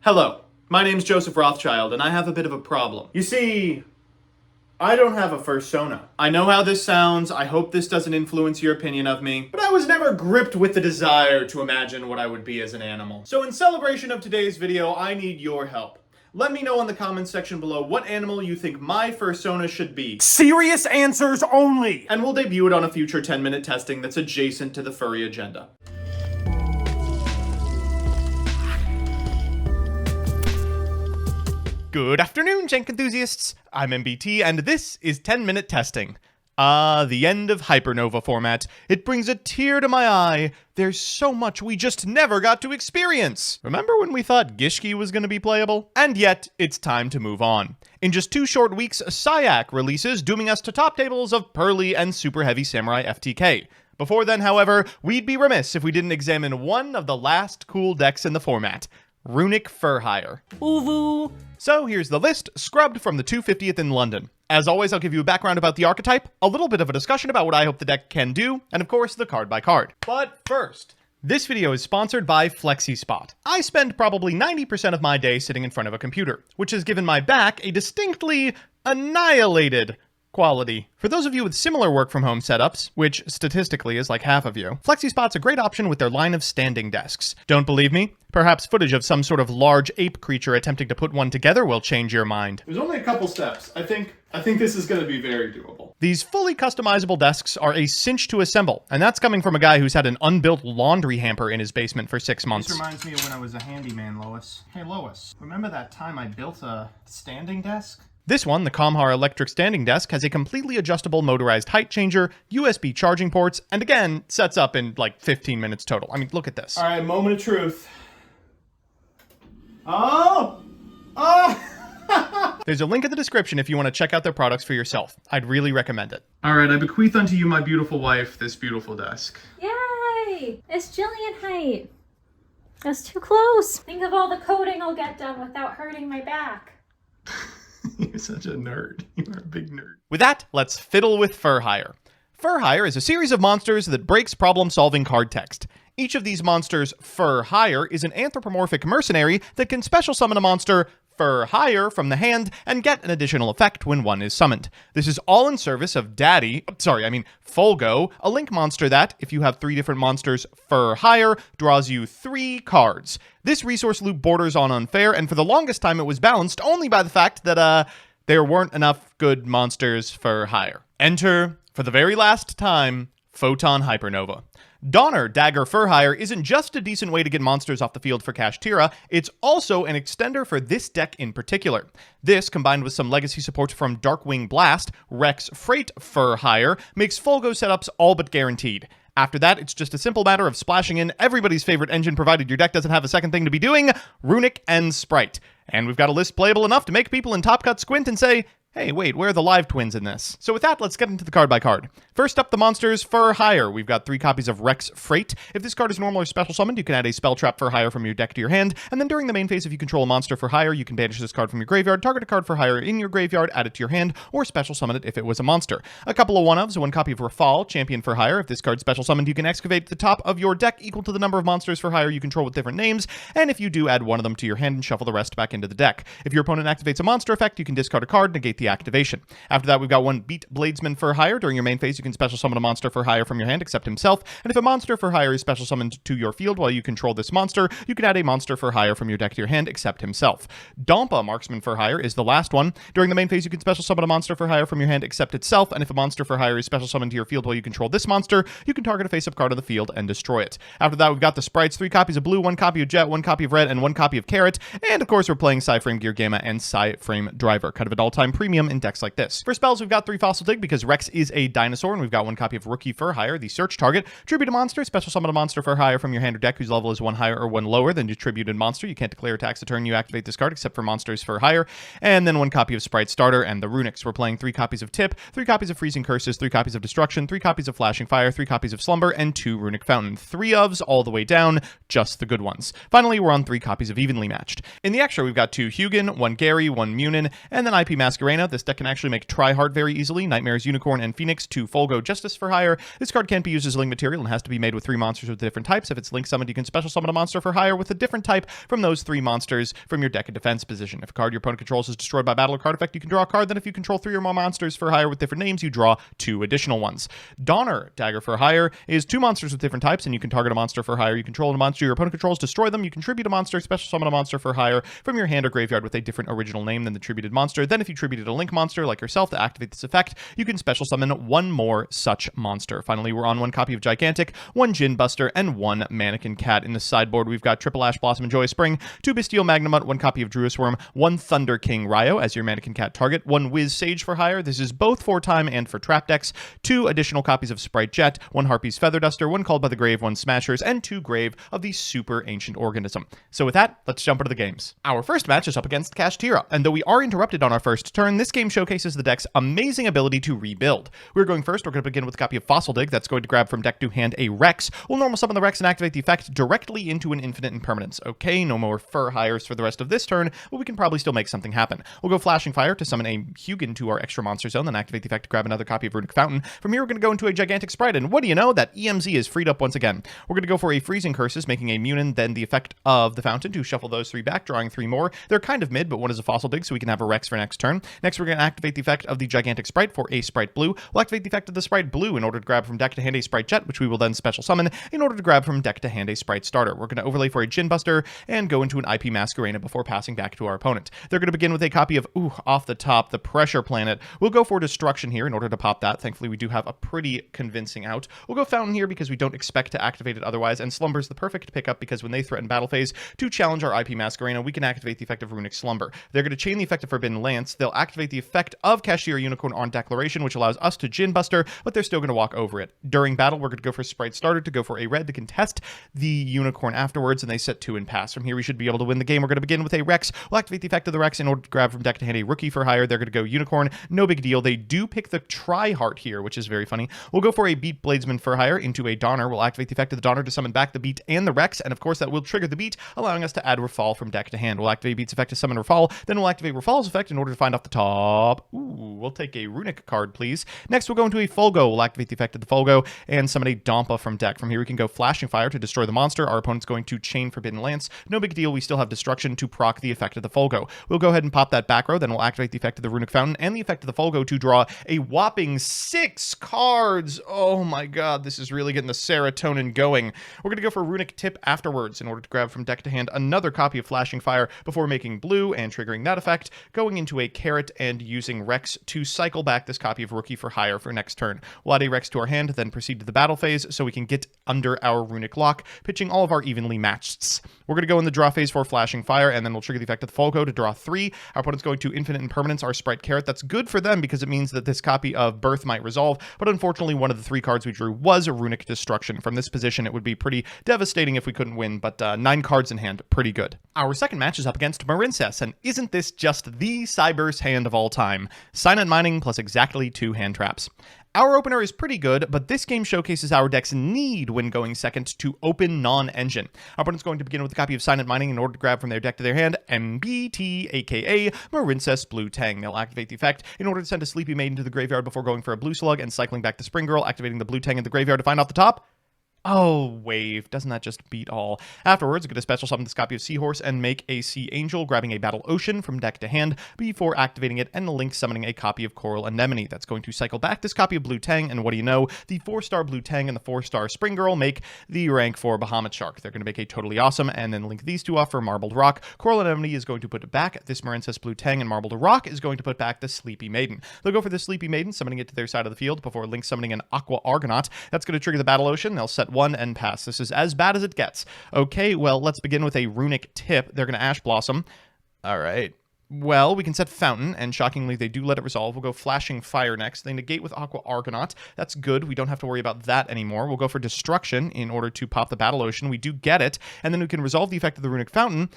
Hello, my name's Joseph Rothschild, and I have a bit of a problem. You see, I don't have a fursona. I know how this sounds, I hope this doesn't influence your opinion of me, but I was never gripped with the desire to imagine what I would be as an animal. So in celebration of today's video, I need your help. Let me know in the comments section below what animal you think my fursona should be. Serious answers only! And we'll debut it on a future 10-minute testing that's adjacent to the furry agenda. Good afternoon, jank enthusiasts. I'm MBT, and this is 10-minute testing. The end of Hypernova format. It brings a tear to my eye. There's so much we just never got to experience. Remember when we thought Gishki was going to be playable? And yet, it's time to move on. In just 2 short weeks, Syak releases, dooming us to top tables of Pearly and Super Heavy Samurai FTK. Before then, however, we'd be remiss if we didn't examine one of the last cool decks in the format. RUNICK Fur Hire. Uvu. So here's the list, scrubbed from the 250th in London. As always, I'll give you a background about the archetype, a little bit of a discussion about what I hope the deck can do, and of course, the card by card. But first, this video is sponsored by FlexiSpot. I spend probably 90% of my day sitting in front of a computer, which has given my back a distinctly annihilated quality. For those of you with similar work from home setups, which statistically is like half of you, FlexiSpot's a great option with their line of standing desks. Don't believe me? Perhaps footage of some sort of large ape creature attempting to put one together will change your mind. There's only a couple steps. I think this is going to be very doable. These fully customizable desks are a cinch to assemble, and that's coming from a guy who's had an unbuilt laundry hamper in his basement for 6 months. This reminds me of when I was a handyman, Lois. Hey, Lois, remember that time I built a standing desk? This one, the Comhar electric standing desk, has a completely adjustable motorized height changer, USB charging ports, and again, sets up in like 15 minutes total. I mean, look at this. All right, moment of truth. Oh! There's a link in the description if you want to check out their products for yourself. I'd really recommend it. All right, I bequeath unto you, my beautiful wife, this beautiful desk. Yay! It's Jillian height. That's too close. Think of all the coding I'll get done without hurting my back. You're such a nerd. You're a big nerd. With that, let's fiddle with Fur Hire. Fur Hire is a series of monsters that breaks problem-solving card text. Each of these monsters, Fur Hire, is an anthropomorphic mercenary that can special summon a monster Fur Hire from the hand and get an additional effect when one is summoned. This is all in service of Folgo, a link monster that, if you have 3 different monsters Fur Hire, draws you 3 cards. This resource loop borders on unfair, and for the longest time it was balanced only by the fact that, there weren't enough good monsters Fur Hire. Enter, for the very last time, Photon Hypernova. Donner Dagger Fur Hire isn't just a decent way to get monsters off the field for Kashtira, it's also an extender for this deck in particular. This, combined with some legacy support from Darkwing Blast, Rex Freight Fur Hire, makes Folgo setups all but guaranteed. After that, it's just a simple matter of splashing in everybody's favorite engine provided your deck doesn't have a second thing to be doing, RUNICK and Sprite. And we've got a list playable enough to make people in Top Cut squint and say, hey, wait, where are the live twins in this? So with that, let's get into the card by card. First up, the monsters Fur Hire. We've got 3 copies of Rex Freight. If this card is normal or special summoned, you can add a spell trap Fur Hire from your deck to your hand, and then during the main phase, if you control a monster Fur Hire, you can banish this card from your graveyard, target a card Fur Hire in your graveyard, add it to your hand, or special summon it if it was a monster. A couple of one-ofs, 1 copy of Rafal, Champion Fur Hire. If this card's special summoned, you can excavate the top of your deck equal to the number of monsters Fur Hire you control with different names, and if you do, add 1 of them to your hand and shuffle the rest back into the deck. If your opponent activates a monster effect, you can discard a card, negate the activation. After that, we've got 1 Beat Bladesman Fur Hire. During your main phase, you can special summon a monster Fur Hire from your hand except himself, and if a monster Fur Hire is special summoned to your field while you control this monster, you can add a monster Fur Hire from your deck to your hand except himself. Dompa Marksman Fur Hire is the last one. During the main phase, you can special summon a monster Fur Hire from your hand except itself, and if a monster Fur Hire is special summoned to your field while you control this monster, you can target a face-up card on the field and destroy it. After that, we've got the Sprites, 3 copies of blue, 1 copy of jet, 1 copy of red, and 1 copy of carrot, and of course we're playing Psyframe Gear Gamma and Psyframe Driver, kind of an all-time premium in decks like this. For spells, we've got 3 Fossil Dig because Rex is a dinosaur, and we've got 1 copy of Rookie Fur Hire, the search target. Tribute a monster, special summon a monster Fur Hire from your hand or deck whose level is 1 higher or 1 lower than your tributed monster. You can't declare attacks the turn you activate this card except for monsters Fur Hire. And then 1 copy of Sprite Starter and the RUNICKs. We're playing 3 copies of Tip, 3 copies of Freezing Curses, 3 copies of Destruction, 3 copies of Flashing Fire, 3 copies of Slumber, and 2 RUNICK Fountain. 3 ofs all the way down, just the good ones. Finally, we're on 3 copies of Evenly Matched. In the extra, we've got 2 Hugin, 1 Gary, 1 Munin, and then IP Masquerade Arena. This deck can actually make Tryhard very easily. Nightmares, Unicorn, and Phoenix to Folgo Justice for hire. This card can't be used as link material and has to be made with 3 monsters with different types. If it's link summoned, you can special summon a monster for hire with a different type from those 3 monsters from your deck and defense position. If a card your opponent controls is destroyed by battle or card effect, you can draw a card. Then if you control 3 or more monsters for hire with different names, you draw 2 additional ones. Donner Dagger for hire is 2 monsters with different types, and you can target a monster for hire you control and a monster your opponent controls, destroy them. You contribute a monster, special summon a monster for hire from your hand or graveyard with a different original name than the tributed monster. Then if you tributed a link monster like yourself to activate this effect, you can special summon 1 more such monster. Finally, we're on 1 copy of Gigantic, 1 Djinn Buster, and 1 Mannequin Cat. In the sideboard, we've got triple Ash Blossom and Joy Spring, 2 Bestial Magnamut, 1 copy of Druis Worm, 1 Thunder King Ryo as your Mannequin Cat target, 1 Wiz Sage for hire. This is both for time and for trap decks, 2 additional copies of Sprite Jet, 1 Harpy's Feather Duster, 1 Called by the Grave, 1 Smashers, and 2 Grave of the Super Ancient Organism. So with that, let's jump into the games. Our first match is up against Kashtira, and though we are interrupted on our first turn, this game showcases the deck's amazing ability to rebuild. We're going first. We're going to begin with a copy of Fossil Dig that's going to grab from deck to hand a Rex. We'll normal summon the Rex and activate the effect directly into an infinite impermanence. Okay, no more fur hires for the rest of this turn, but we can probably still make something happen. We'll go Flashing Fire to summon a Hugin to our extra monster zone, then activate the effect to grab another copy of Runic Fountain. From here, we're going to go into a Gigantic Sprite, and what do you know? That EMZ is freed up once again. We're going to go for a Freezing Curses, making a Munin, then the effect of the Fountain to shuffle those 3 back, drawing 3 more. They're kind of mid, but one is a Fossil Dig, so we can have a Rex for next turn. Next, we're going to activate the effect of the Gigantic Sprite for a Sprite Blue. We'll activate the effect of the Sprite Blue in order to grab from deck to hand a Sprite Jet, which we will then special summon in order to grab from deck to hand a Sprite Starter. We're going to overlay for a Djinn Buster and go into an IP Masquerena before passing back to our opponent. They're going to begin with a copy of, off the top, the Pressure Planet. We'll go for Destruction here in order to pop that. Thankfully, we do have a pretty convincing out. We'll go Fountain here because we don't expect to activate it otherwise, and Slumber's the perfect pickup because when they threaten battle phase to challenge our IP Masquerena, we can activate the effect of Runic Slumber. They're going to chain the effect of Forbidden Lance. They'll activate the effect of Kashtira Unicorn on Declaration, which allows us to Djinn Buster, but they're still going to walk over it. During battle, we're going to go for Sprite Starter to go for a red to contest the Unicorn afterwards, and they set 2 and pass. From here, we should be able to win the game. We're going to begin with a Rex. We'll activate the effect of the Rex in order to grab from deck to hand a Rookie for hire. They're going to go Unicorn. No big deal. They do pick the Tryhard here, which is very funny. We'll go for a Beat Bladesman for hire into a Donner. We'll activate the effect of the Donner to summon back the Beat and the Rex, and of course that will trigger the Beat, allowing us to add Rafal from deck to hand. We'll activate Beat's effect to summon Rafal, then we'll activate Rafal's effect in order to find off the top. We'll take a Runic card, please. Next, we'll go into a Folgo. We'll activate the effect of the Folgo and summon a Dompa from deck. From here, we can go Flashing Fire to destroy the monster. Our opponent's going to chain Forbidden Lance. No big deal. We still have Destruction to proc the effect of the Folgo. We'll go ahead and pop that back row, then we'll activate the effect of the Runic Fountain and the effect of the Folgo to draw a whopping 6 cards. Oh my god, this is really getting the serotonin going. We're going to go for Runic Tip afterwards in order to grab from deck to hand another copy of Flashing Fire before making blue and triggering that effect, going into a Carrot and using Rex to cycle back this copy of Rookie for hire for next turn. We'll add a Rex to our hand, then proceed to the battle phase so we can get under our Runic Lock, pitching all of our evenly matched. We're going to go in the draw phase for Flashing Fire, and then we'll trigger the effect of the Folgo to draw 3. Our opponent's going to Infinite Impermanence our Sprite Carrot. That's good for them because it means that this copy of Birth might resolve, but unfortunately one of the 3 cards we drew was a Runic Destruction. From this position, it would be pretty devastating if we couldn't win, but 9 cards in hand, pretty good. Our second match is up against Marincess, and isn't this just the Cyber's hand of all time? Silent Mining plus exactly 2 hand traps. Our opener is pretty good, but this game showcases our deck's need when going second to open non-engine. Our opponent's going to begin with a copy of Silent Mining in order to grab from their deck to their hand MBT, aka Marincess Blue Tang. They'll activate the effect in order to send a Sleepy Maiden to the graveyard before going for a Blue Slug and cycling back the Spring Girl, activating the Blue Tang in the graveyard to find off the top. Oh, wave. Doesn't that just beat all? Afterwards, I'm going to special summon this copy of Seahorse and make a Sea Angel, grabbing a Battle Ocean from deck to hand before activating it and link summoning a copy of Coral Anemone. That's going to cycle back this copy of Blue Tang, and what do you know? The 4-star Blue Tang and the 4-star Spring Girl make the rank 4 Bahamut Shark. They're going to make a Totally Awesome and then link these 2 off for Marbled Rock. Coral Anemone is going to put back this Marincess Blue Tang, and Marbled Rock is going to put back the Sleepy Maiden. They'll go for the Sleepy Maiden, summoning it to their side of the field before link summoning an Aqua Argonaut. That's going to trigger the Battle Ocean. They'll set 1 and pass. This is as bad as it gets. Okay, well, let's begin with a Runic Tip. They're going to Ash Blossom. All right. Well, we can set Fountain, and shockingly, they do let it resolve. We'll go Flashing Fire next. They negate with Aqua Argonaut. That's good. We don't have to worry about that anymore. We'll go for Destruction in order to pop the Battle Ocean. We do get it, and then we can resolve the effect of the Runic Fountain,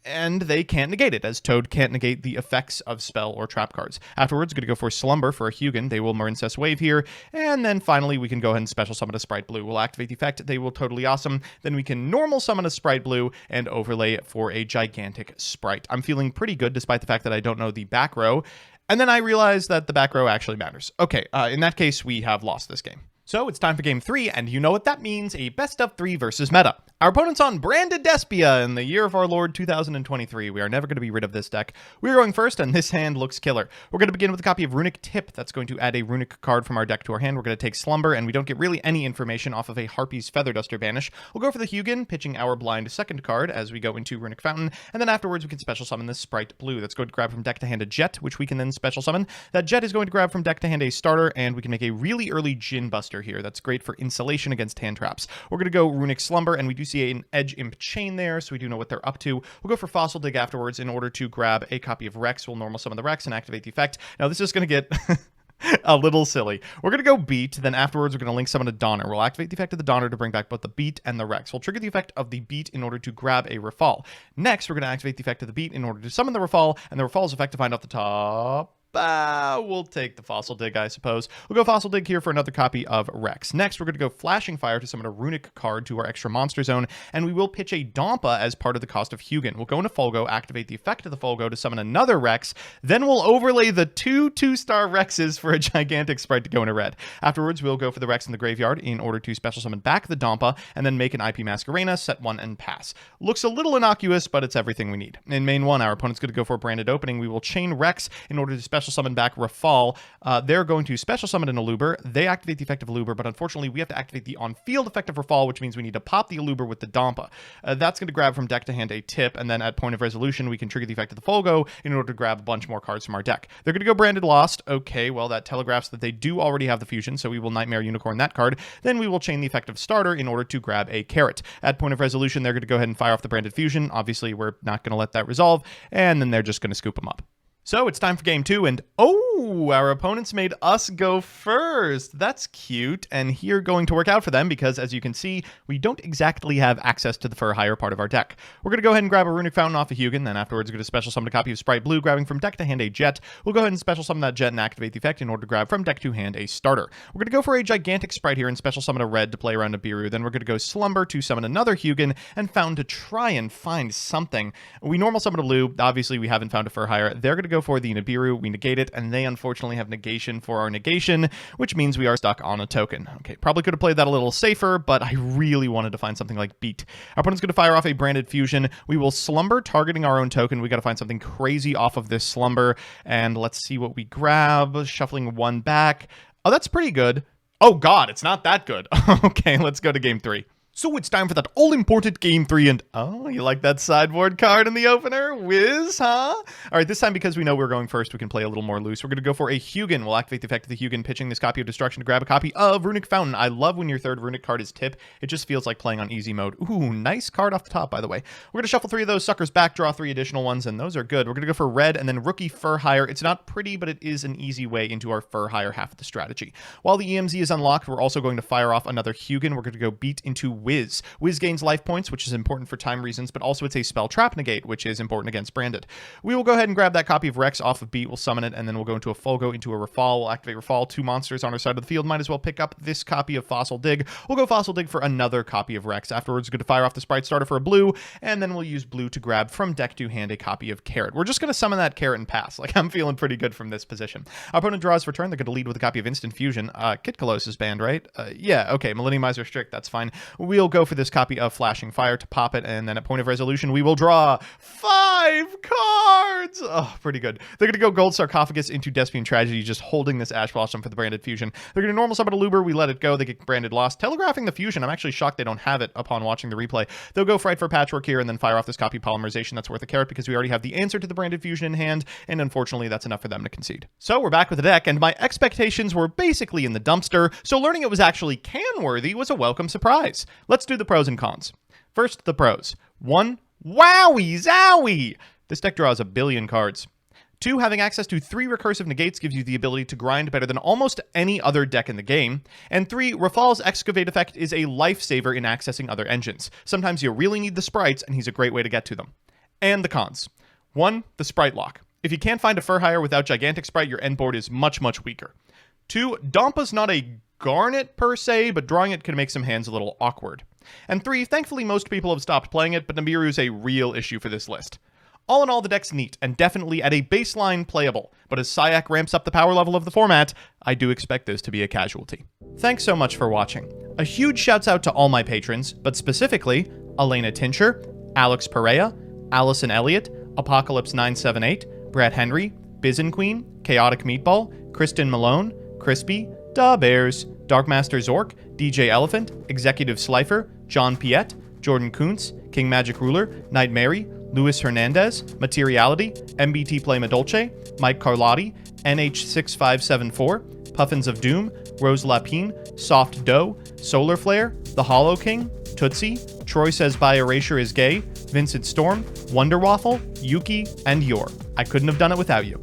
and they can't negate it, as Toad can't negate the effects of spell or trap cards. Afterwards, going to go for Slumber for a Hugin. They will Marincess Wave here, and then finally we can go ahead and special summon a Sprite Blue. We'll activate the effect. They will Totally Awesome. Then we can normal summon a Sprite Blue and overlay it for a Gigantic Sprite. I'm feeling pretty good despite the fact that I don't know the back row. And then I realized that the back row actually matters. Okay, in that case, we have lost this game. So it's time for game 3, and you know what that means, a best of 3 versus meta. Our opponent's on Branded Despia in the year of our Lord 2023. We are never going to be rid of this deck. We're going first, and this hand looks killer. We're going to begin with a copy of Runic Tip. That's going to add a Runic card from our deck to our hand. We're going to take Slumber, and we don't get really any information off of a Harpy's Feather Duster banish. We'll go for the Hugin, pitching our blind second card as we go into Runic Fountain, and then afterwards we can special summon this Sprite Blue. That's going to grab from deck to hand a Jet, which we can then special summon. That Jet is going to grab from deck to hand a Starter, and we can make a really early Djinn Buster here. That's great for insulation against hand traps. We're going to go Runic Slumber, and we do see an Edge Imp Chain there, so we do know what they're up to. We'll go for Fossil Dig afterwards in order to grab a copy of Rex. We'll normal summon the Rex and activate the effect. Now this is going to get a little silly. We're going to go Beat, then afterwards we're going to link summon a Donner. We'll activate the effect of the Donner to bring back both the Beat and the Rex. We'll trigger the effect of the Beat in order to grab a Rafal. Next, we're going to activate the effect of the Beat in order to summon the Rafal, and the Rafal's effect to find off the top. We'll take the Fossil Dig, I suppose. We'll go Fossil Dig here for another copy of Rex. Next, we're going to go Flashing Fire to summon a Runic card to our extra monster zone, and we will pitch a Dompa as part of the cost of Hugin. We'll go into Folgo, activate the effect of the Folgo to summon another Rex, then we'll overlay the two 2-star Rexes for a gigantic sprite to go into red. Afterwards, we'll go for the Rex in the graveyard in order to special summon back the Dompa, and then make an IP Masquerena, set 1, and pass. Looks a little innocuous, but it's everything we need. In main 1, our opponent's going to go for a Branded Opening. We will chain Rex in order to special summon back Rafal. They're going to special summon an Aluber. They activate the effect of Aluber, but unfortunately we have to activate the on-field effect of Rafal, which means we need to pop the Aluber with the Dompa. That's going to grab from deck to hand a Tip, and then at point of resolution we can trigger the effect of the Folgo in order to grab a bunch more cards from our deck. They're going to go Branded Lost. Okay, well that telegraphs that they do already have the fusion, so we will Nightmare Unicorn that card. Then we will chain the effect of Starter in order to grab a Carrot. At point of resolution, they're going to go ahead and fire off the Branded Fusion. Obviously, we're not going to let that resolve, and then they're just going to scoop them up. So it's time for game 2, and oh, our opponents made us go first. That's cute, and here going to work out for them because, as you can see, we don't exactly have access to the Fur Hire part of our deck. We're going to go ahead and grab a Runic Fountain off of Hugin, then afterwards we're going to special summon a copy of Sprite Blue, grabbing from deck to hand a Jet. We'll go ahead and special summon that Jet and activate the effect in order to grab from deck to hand a Starter. We're going to go for a gigantic Sprite here and special summon a Red to play around a Biru. Then we're going to go Slumber to summon another Hugin, and Fountain to try and find something. We normal summon a Lou. Obviously, we haven't found a Fur Hire. They're going to go for the Nibiru. We negate it, and they unfortunately have negation for our negation, which means we are stuck on a token. Okay, probably could have played that a little safer, but I really wanted to find something like Beat. Our opponent's going to fire off a Branded Fusion. We will Slumber, targeting our own token. We got to find something crazy off of this Slumber, and let's see what we grab. Shuffling 1 back. Oh, that's pretty good. Oh god, it's not that good. Okay, let's go to game 3. So it's time for that all-important game 3, and oh, you like that sideboard card in the opener? Whiz, huh? All right, this time because we know we're going first, we can play a little more loose. We're going to go for a Hugin. We'll activate the effect of the Hugin, pitching this copy of Destruction to grab a copy of Runic Fountain. I love when your third Runic card is Tip. It just feels like playing on easy mode. Ooh, nice card off the top, by the way. We're going to shuffle 3 of those suckers back, draw 3 additional ones, and those are good. We're going to go for red and then Rookie Fur Hire. It's not pretty, but it is an easy way into our Fur Hire half of the strategy. While the EMZ is unlocked, we're also going to fire off another Hugin. We're going to go Beat into Wiz. Wiz gains life points, which is important for time reasons, but also it's a spell trap negate, which is important against Branded. We will go ahead and grab that copy of Rex off of Beat. We'll summon it, and then we'll go into a Folgo, into a Rafal. We'll activate Rafal. 2 monsters on our side of the field. Might as well pick up this copy of Fossil Dig. We'll go Fossil Dig for another copy of Rex. Afterwards, we're going to fire off the Sprite Starter for a blue, and then we'll use blue to grab from deck to hand a copy of Carrot. We're just going to summon that Carrot and pass. Like, I'm feeling pretty good from this position. Our opponent draws for turn. They're going to lead with a copy of Instant Fusion. Kit Kalos is banned, right? Yeah, okay. Millenniumizer Strict, that's fine. We'll go for this copy of Flashing Fire to pop it, and then at point of resolution, we will draw 5 cards! Oh, pretty good. They're going to go Gold Sarcophagus into Despian Tragedy, just holding this Ash Blossom for the Branded Fusion. They're going to normal summon a Luber. We let it go. They get Branded Lost. Telegraphing the Fusion. I'm actually shocked they don't have it upon watching the replay. They'll go Fright for Patchwork here, and then fire off this copy Polymerization. That's worth a Carrot because we already have the answer to the Branded Fusion in hand, and unfortunately, that's enough for them to concede. So we're back with the deck, and my expectations were basically in the dumpster, so learning it was actually can-worthy was a welcome surprise. Let's do the pros and cons. First, the pros. 1, wowie zowie! This deck draws a billion cards. 2, having access to 3 recursive negates gives you the ability to grind better than almost any other deck in the game. And 3, Rafal's Excavate effect is a lifesaver in accessing other engines. Sometimes you really need the sprites, and he's a great way to get to them. And the cons. 1, the sprite lock. If you can't find a Fur Hire without Gigantic Sprite, your end board is much, much weaker. 2, Dompa's not a Garnet per se, but drawing it can make some hands a little awkward. And 3, thankfully most people have stopped playing it, but Nibiru is a real issue for this list. All in all, the deck's neat, and definitely at a baseline playable, but as Syac ramps up the power level of the format, I do expect this to be a casualty. Thanks so much for watching. A huge shouts out to all my patrons, but specifically, Elena Tincher, Alex Perea, Allison Elliott, Apocalypse978, Brett Henry, Bizen Queen, Chaotic Meatball, Kristen Malone, Crispy, Da Bears, Darkmaster Zork, DJ Elephant, Executive Slifer, John Piet, Jordan Kuntz, King Magic Ruler, Night Mary, Luis Hernandez, Materiality, MBT Play Madolce, Mike Carlotti, NH6574, Puffins of Doom, Rose Lapine, Soft Dough, Solar Flare, The Hollow King, Tootsie, Troy Says By Erasure is Gay, Vincent Storm, Wonder Waffle, Yuki, and Yor. I couldn't have done it without you.